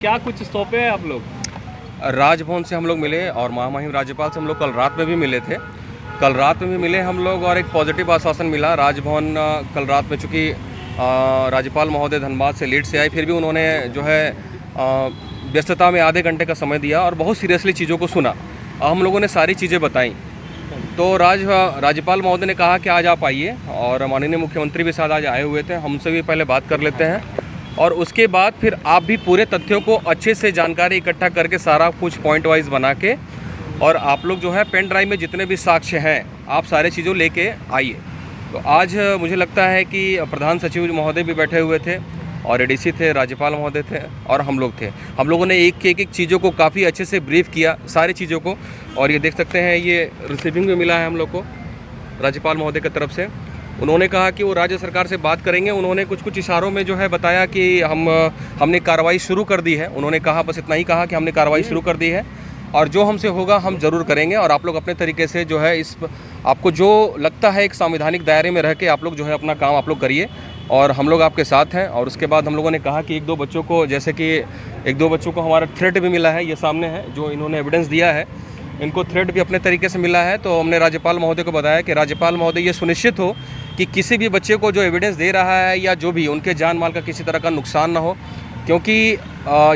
क्या कुछ सौंपे हैं आप लोग? राजभवन से हम लोग मिले और महामहिम राज्यपाल से हम लोग कल रात में भी मिले थे। कल रात में भी मिले हम लोग और एक पॉजिटिव आश्वासन मिला। राजभवन कल रात में चूँकि राज्यपाल महोदय धनबाद से लेट से आए, फिर भी उन्होंने जो है व्यस्तता में आधे घंटे का समय दिया और बहुत सीरियसली चीज़ों को सुना। हम लोगों ने सारी चीज़ें बताई। तो राज्यपाल महोदय ने कहा कि आज आप आइए, और माननीय मुख्यमंत्री भी साथ आज आए हुए थे। हमसे भी पहले बात कर लेते हैं और उसके बाद फिर आप भी पूरे तथ्यों को अच्छे से जानकारी इकट्ठा करके सारा कुछ पॉइंट वाइज बना के, और आप लोग जो है पेन ड्राइव में जितने भी साक्ष्य हैं आप सारे चीज़ों लेके आइए। तो आज मुझे लगता है कि प्रधान सचिव महोदय भी बैठे हुए थे और एडीसी थे, राज्यपाल महोदय थे और हम लोग थे। हम लोगों ने एक चीज़ों को काफ़ी अच्छे से ब्रीफ किया, सारी चीज़ों को। और ये देख सकते हैं, ये रिसीविंग में मिला है हम लोग को राज्यपाल महोदय की तरफ से। उन्होंने कहा कि वो राज्य सरकार से बात करेंगे। उन्होंने कुछ इशारों में जो है बताया कि हमने कार्रवाई शुरू कर दी है। उन्होंने कहा, बस इतना ही कहा कि हमने कार्रवाई शुरू कर दी है और जो हमसे होगा हम ज़रूर करेंगे। और आप लोग अपने तरीके से जो है आपको जो लगता है एक संवैधानिक दायरे में रह के आप लोग जो है अपना काम आप लोग करिए, और हम लोग आपके साथ हैं। और उसके बाद हम लोगों ने कहा कि एक दो बच्चों को, जैसे कि एक दो बच्चों को हमारा थ्रेट भी मिला है, ये सामने है जो इन्होंने एविडेंस दिया है, इनको थ्रेट भी अपने तरीके से मिला है। तो हमने राज्यपाल महोदय को बताया कि राज्यपाल महोदय ये सुनिश्चित हो कि किसी भी बच्चे को जो एविडेंस दे रहा है या जो भी, उनके जान माल का किसी तरह का नुकसान ना हो, क्योंकि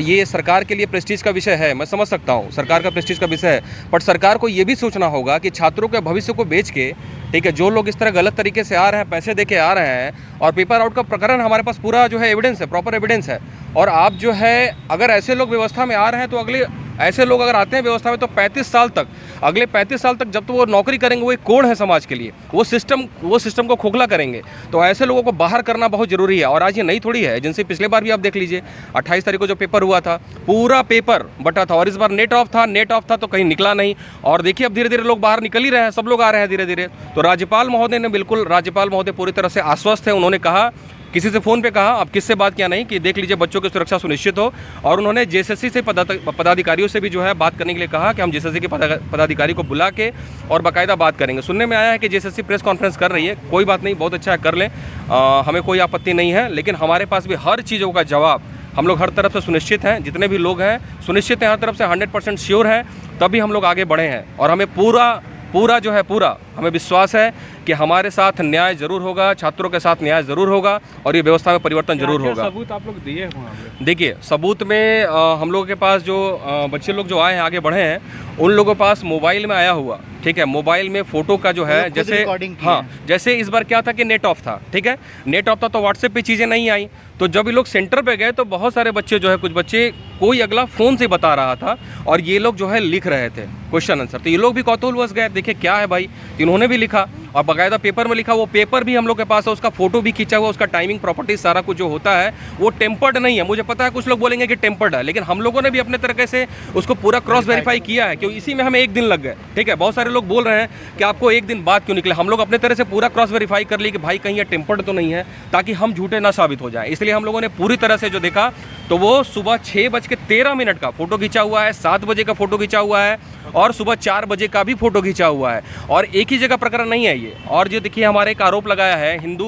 ये सरकार के लिए प्रेस्टीज का विषय है। मैं समझ सकता हूँ सरकार का प्रेस्टीज का विषय है, बट सरकार को ये भी सोचना होगा कि छात्रों के भविष्य को बेच के, ठीक है, जो लोग इस तरह गलत तरीके से आ रहे हैं, पैसे दे के आ रहे हैं, और पेपर आउट का प्रकरण हमारे पास पूरा जो है एविडेंस है, प्रॉपर एविडेंस है। और आप जो है अगर ऐसे लोग व्यवस्था में आ रहे हैं तो अगले ऐसे लोग अगर आते हैं व्यवस्था में तो 35 साल तक, अगले 35 साल तक जब तो वो नौकरी करेंगे, वो एक कोण है समाज के लिए, वो सिस्टम को खोखला करेंगे। तो ऐसे लोगों को बाहर करना बहुत ज़रूरी है। और आज ये नई थोड़ी है, जिनसे पिछले बार भी आप देख लीजिए 28 तारीख को जो पेपर हुआ था, पूरा पेपर बटा था, और इस बार नेट ऑफ था तो कहीं निकला नहीं। और देखिए अब धीरे धीरे लोग बाहर निकल ही रहे हैं, सब लोग आ रहे हैं धीरे धीरे। तो राज्यपाल महोदय पूरी तरह से आश्वस्त है। उन्होंने कहा, किसी से फ़ोन पे कहा, अब किससे बात किया नहीं, कि देख लीजिए बच्चों की सुरक्षा सुनिश्चित हो। और उन्होंने जेएसएससी से पदाधिकारियों से भी जो है बात करने के लिए कहा कि हम जेएसएससी के पदाधिकारी को बुला के और बाकायदा बात करेंगे। सुनने में आया है कि जेएसएससी प्रेस कॉन्फ्रेंस कर रही है, कोई बात नहीं, बहुत अच्छा है, कर लें, हमें कोई आपत्ति नहीं है। लेकिन हमारे पास भी हर चीज़ों का जवाब, हम लोग हर तरफ से सुनिश्चित हैं, जितने भी लोग हैं सुनिश्चित हैं, हर तरफ से 100% श्योर हैं, तभी हम लोग आगे बढ़े हैं। और हमें पूरा हमें विश्वास है कि हमारे साथ न्याय जरूर होगा, छात्रों के साथ न्याय जरूर होगा और ये व्यवस्था में परिवर्तन जरूर होगा। सबूत आप लोग दिए हैं? देखिए, सबूत में हम लोगों के पास जो बच्चे लोग जो आए हैं, आगे बढ़े हैं, उन लोगों के पास मोबाइल में आया हुआ, ठीक है, मोबाइल में फ़ोटो का जो है, जैसे हाँ, जैसे इस बार क्या था कि नेट ऑफ था, ठीक है, नेट ऑफ था तो व्हाट्सएप पे चीज़ें नहीं आई। तो जब ये लोग सेंटर पे गए तो बहुत सारे बच्चे जो है, कुछ बच्चे कोई अगला फ़ोन से बता रहा था और ये लोग जो है लिख रहे थे क्वेश्चन आंसर। तो ये लोग भी कौतूहलवश गए, देखिए क्या है भाई, तो इन्होंने भी लिखा और बाकायदा पेपर में लिखा। वो पेपर भी हम लोग के पास है, उसका फोटो भी खींचा हुआ, उसका टाइमिंग प्रॉपर्टी सारा कुछ जो होता है वो टेम्पर्ड नहीं है। मुझे पता है कुछ लोग बोलेंगे कि टेम्पर्ड है, लेकिन हम लोगों ने भी अपने तरीके से उसको पूरा क्रॉस वेरीफाई किया है, क्योंकि इसी में हमें एक दिन लग गए, ठीक है। बहुत सारे लोग बोल रहे हैं कि आपको एक दिन बाद क्यों निकले, हम लोग अपने तरह से पूरा क्रॉस वेरीफाई कर ली कि भाई कहीं ये टेम्पर्ड तो नहीं है, ताकि हम झूठे ना साबित हो जाए। इसलिए हम लोगों ने पूरी तरह से जो देखा तो वो सुबह 6:13 का फोटो खींचा हुआ है, 7 बजे का फोटो खींचा हुआ है और सुबह 4 बजे का भी फोटो खींचा हुआ है। और एक ही जगह प्रकरण नहीं है ये। और जो देखिए हमारे एक आरोप लगाया है हिंदू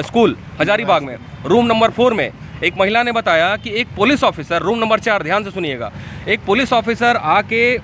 स्कूल हजारीबाग में, रूम नंबर 4 में एक महिला ने बताया कि एक पुलिस ऑफिसर, रूम नंबर 4, ध्यान से सुनिएगा, एक पुलिस ऑफिसर आके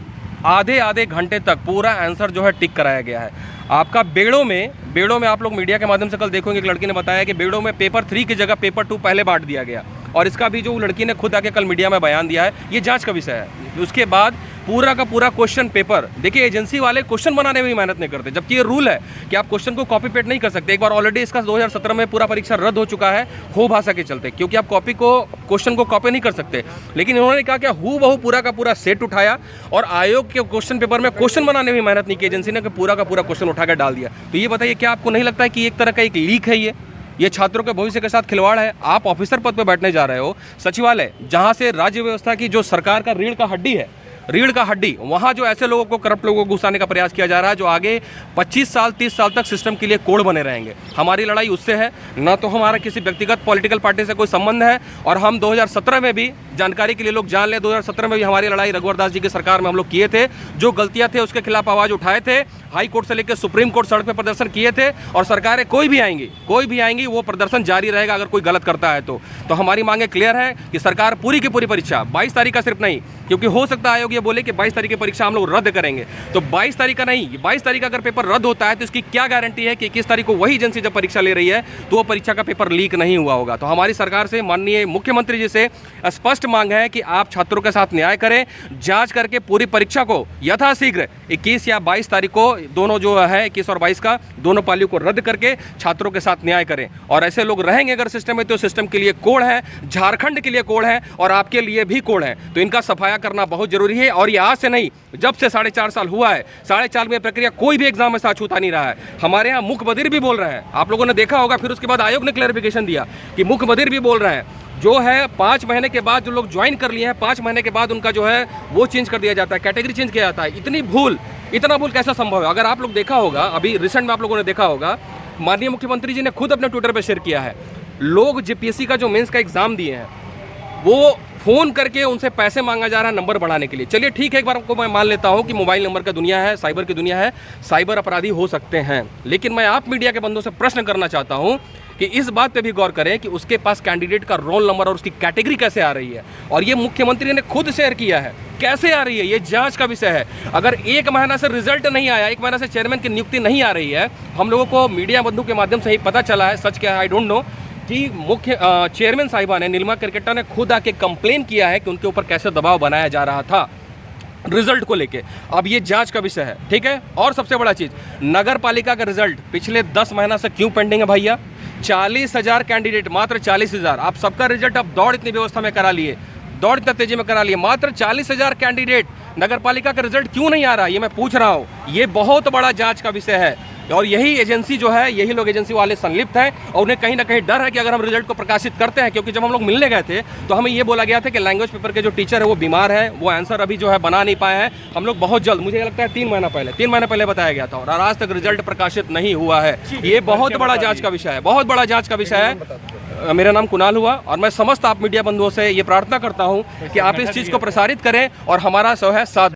आधे घंटे तक पूरा आंसर जो है टिक कराया गया है। आपका बेड़ों में आप लोग मीडिया के माध्यम से कल देखोगे, एक लड़की ने बताया कि बेड़ों में पेपर 3 की जगह पेपर 2 पहले बांट दिया गया, और इसका भी जो लड़की ने खुद आके कल मीडिया में बयान दिया है, ये जांच का विषय है। उसके बाद पूरा का पूरा क्वेश्चन पेपर, देखिए एजेंसी वाले क्वेश्चन बनाने में भी मेहनत नहीं करते, जबकि ये रूल है कि आप क्वेश्चन को कॉपी पेस्ट नहीं कर सकते। एक बार ऑलरेडी इसका 2017 में पूरा परीक्षा रद्द हो चुका है हो भाषा के चलते, क्योंकि आप क्वेश्चन को कॉपी नहीं कर सकते। लेकिन इन्होंने कहा कि हूबहू पूरा का पूरा सेट उठाया और आयोग के क्वेश्चन पेपर में क्वेश्चन बनाने में मेहनत नहीं की एजेंसी ने, कि पूरा का पूरा क्वेश्चन उठा कर डाल दिया। तो ये बताइए, क्या आपको नहीं लगता है कि एक तरह का एक लीक है ये छात्रों के भविष्य के साथ खिलवाड़ है? आप ऑफिसर पद पर बैठने जा रहे हो, सचिवालय जहां से राज्य व्यवस्था की जो सरकार का रीढ़ का हड्डी, वहां जो ऐसे लोगों को, करप्ट लोगों को घुसाने का प्रयास किया जा रहा है, जो आगे 25 साल 30 साल तक सिस्टम के लिए कोड़ बने रहेंगे। हमारी लड़ाई उससे है, ना तो हमारा किसी व्यक्तिगत पॉलिटिकल पार्टी से कोई संबंध है। और हम 2017 में भी जानकारी के लिए लोग जान लें, 2017 में भी हमारी लड़ाई रघुवर दास जी की सरकार में हम लोग किए थे। जो गलतियां थे उसके खिलाफ आवाज उठाए थे, हाई कोर्ट से लेकर सुप्रीम कोर्ट सड़क पे प्रदर्शन किए थे। और सरकारें कोई भी आएंगी वो प्रदर्शन जारी रहेगा अगर कोई गलत करता है तो हमारी मांगे क्लियर है कि सरकार पूरी की पूरी परीक्षा 22 तारीख का सिर्फ नहीं, क्योंकि हो सकता है आयोग ये बोले कि 22 तारीख की परीक्षा हम लोग रद्द करेंगे, तो 22 तारीख का नहीं, 22 तारीख का अगर पेपर रद्द होता है तो इसकी क्या गारंटी है कि 21 तारीख को वही एजेंसी जब परीक्षा ले रही है तो वो परीक्षा का पेपर लीक नहीं हुआ होगा। तो हमारी सरकार से, माननीय मुख्यमंत्री जी से स्पष्ट मांग है कि आप छात्रों के साथ न्याय करें, जांच करके पूरी परीक्षा को यथाशीघ्र 21 या 22 तारीख को, दोनों जो है 21 और 22 का दोनों पालियों को रद्द करके छात्रों के साथ न्याय करें। और ऐसे लोग रहेंगे अगर सिस्टम में तो सिस्टम के लिए कोड है, झारखंड के लिए कोड है और आपके लिए भी कोड है, तो इनका सफाया करना बहुत जरूरी है। और ये आज से नहीं, जब से 4.5 साल हुआ है, 4.5 में प्रक्रिया कोई भी एग्जाम ऐसा छूता नहीं रहा है। हमारे यहाँ मुख्य बधिर भी बोल रहे हैं, आप लोगों ने देखा होगा, फिर उसके बाद आयोग ने क्लैरिफिकेशन दिया कि मुख्य बधिर भी बोल रहे हैं, जो है 5 महीने के बाद जो लोग ज्वाइन कर लिए हैं, 5 महीने के बाद उनका जो है वो चेंज कर दिया जाता है, कैटेगरी चेंज किया जाता है। इतना भूल कैसा संभव है? अगर आप लोग देखा होगा, अभी रिसेंट में आप लोगों ने देखा होगा, माननीय मुख्यमंत्री जी ने खुद अपने ट्विटर पर शेयर किया है, लोग जेपीएससी का जो मेंस का एग्जाम दिए हैं वो फ़ोन करके उनसे पैसे मांगा जा रहा है नंबर बढ़ाने के लिए। चलिए ठीक है, एक बार आपको मैं मान लेता हूं कि मोबाइल नंबर का दुनिया है, साइबर की दुनिया है, साइबर अपराधी हो सकते हैं, लेकिन मैं आप मीडिया के बंदों से प्रश्न करना चाहता हूं कि इस बात पे भी गौर करें कि उसके पास कैंडिडेट का रोल नंबर और उसकी कैटेगरी कैसे आ रही है। और ये मुख्यमंत्री ने खुद शेयर किया है, कैसे आ रही है ये जांच का विषय है। अगर 1 महीना से रिजल्ट नहीं आया, 1 महीना से चेयरमैन की नियुक्ति नहीं आ रही है, हम लोगों को मीडिया बंधु के माध्यम से ही पता चला है, सच क्या है आई डोंट नो, कि मुख्य चेयरमैन साहिबा ने, नीलिमा क्रिकेटर ने खुद आके कंप्लेन किया है कि उनके ऊपर कैसे दबाव बनाया जा रहा था रिजल्ट को लेके। अब ये जांच का विषय है, ठीक है। और सबसे बड़ा चीज, नगर पालिका का रिजल्ट पिछले 10 महीना से क्यों पेंडिंग है भैया? 40,000 कैंडिडेट, मात्र 40,000, आप सबका रिजल्ट अब दौड़ इतनी व्यवस्था में करा लिए, दौड़ इतना तेजी में करा लिए, मात्र 40,000 कैंडिडेट, नगर पालिका का रिजल्ट क्यों नहीं आ रहा? ये मैं पूछ रहा हूँ, ये बहुत बड़ा जांच का विषय है। और यही एजेंसी जो है, यही लोग एजेंसी वाले संलिप्त हैं और उन्हें कहीं ना कहीं डर है कि अगर हम रिजल्ट को प्रकाशित करते हैं, क्योंकि जब हम लोग मिलने गए थे तो हमें ये बोला गया था कि लैंग्वेज पेपर के जो टीचर है वो बीमार है, वो आंसर अभी जो है बना नहीं पाए हैं। हम लोग बहुत जल्द, मुझे लगता है 3 महीना पहले बताया गया था, और आज तक रिजल्ट प्रकाशित नहीं हुआ है। ये बहुत बड़ा जांच का विषय है, बहुत बड़ा जांच का विषय है। मेरा नाम कुणाल हुआ और मैं समस्त आप मीडिया बंधुओं से ये प्रार्थना करता हूँ कि आप इस चीज़ को प्रसारित करें और हमारा जो है साथ